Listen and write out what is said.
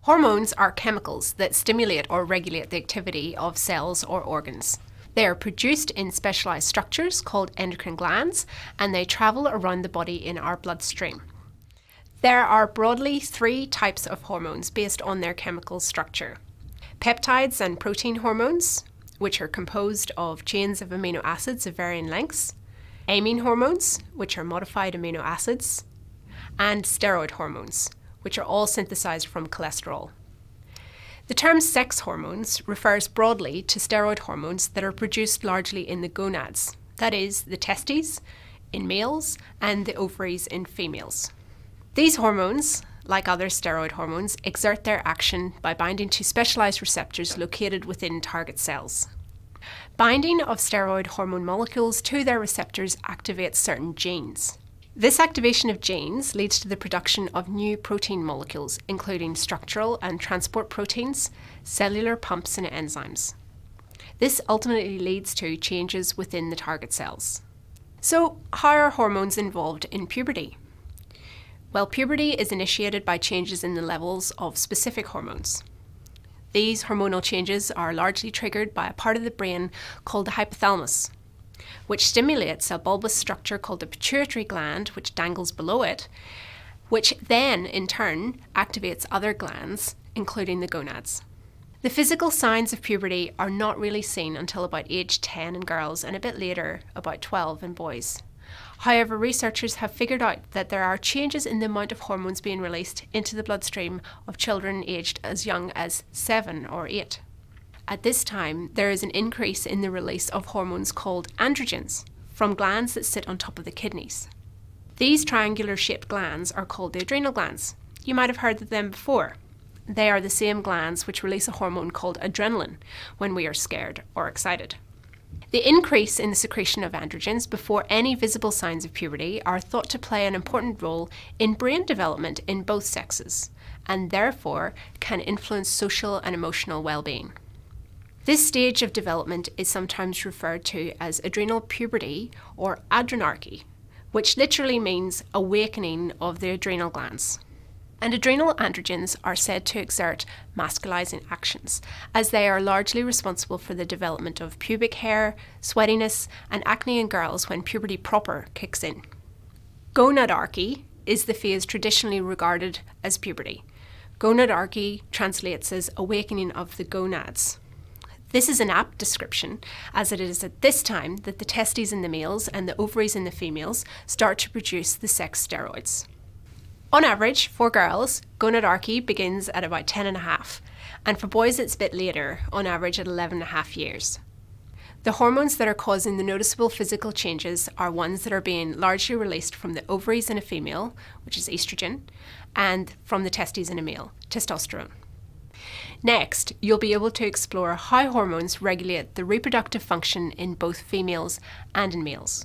Hormones are chemicals that stimulate or regulate the activity of cells or organs. They are produced in specialized structures called endocrine glands, and they travel around the body in our bloodstream. There are broadly 3 types of hormones based on their chemical structure. Peptides and protein hormones, which are composed of chains of amino acids of varying lengths. Amine hormones, which are modified amino acids. And steroid hormones, which are all synthesized from cholesterol. The term sex hormones refers broadly to steroid hormones that are produced largely in the gonads, that is, the testes in males and the ovaries in females. These hormones, like other steroid hormones, exert their action by binding to specialized receptors located within target cells. Binding of steroid hormone molecules to their receptors activates certain genes. This activation of genes leads to the production of new protein molecules, including structural and transport proteins, cellular pumps and enzymes. This ultimately leads to changes within the target cells. So, how are hormones involved in puberty? Well, puberty is initiated by changes in the levels of specific hormones. These hormonal changes are largely triggered by a part of the brain called the hypothalamus, which stimulates a bulbous structure called the pituitary gland, which dangles below it, which then, in turn, activates other glands, including the gonads. The physical signs of puberty are not really seen until about age 10 in girls and a bit later, about 12 in boys. However, researchers have figured out that there are changes in the amount of hormones being released into the bloodstream of children aged as young as 7 or 8. At this time, there is an increase in the release of hormones called androgens from glands that sit on top of the kidneys. These triangular-shaped glands are called the adrenal glands. You might have heard of them before. They are the same glands which release a hormone called adrenaline when we are scared or excited. The increase in the secretion of androgens before any visible signs of puberty are thought to play an important role in brain development in both sexes, and therefore can influence social and emotional well-being. This stage of development is sometimes referred to as adrenal puberty or adrenarche, which literally means awakening of the adrenal glands. And adrenal androgens are said to exert masculizing actions, as they are largely responsible for the development of pubic hair, sweatiness, and acne in girls when puberty proper kicks in. Gonadarche is the phase traditionally regarded as puberty. Gonadarche translates as awakening of the gonads. This is an apt description, as it is at this time that the testes in the males and the ovaries in the females start to produce the sex steroids. On average, for girls, gonadarche begins at about 10.5, and for boys it's a bit later, on average at 11.5 years. The hormones that are causing the noticeable physical changes are ones that are being largely released from the ovaries in a female, which is estrogen, and from the testes in a male, testosterone. Next, you'll be able to explore how hormones regulate the reproductive function in both females and in males.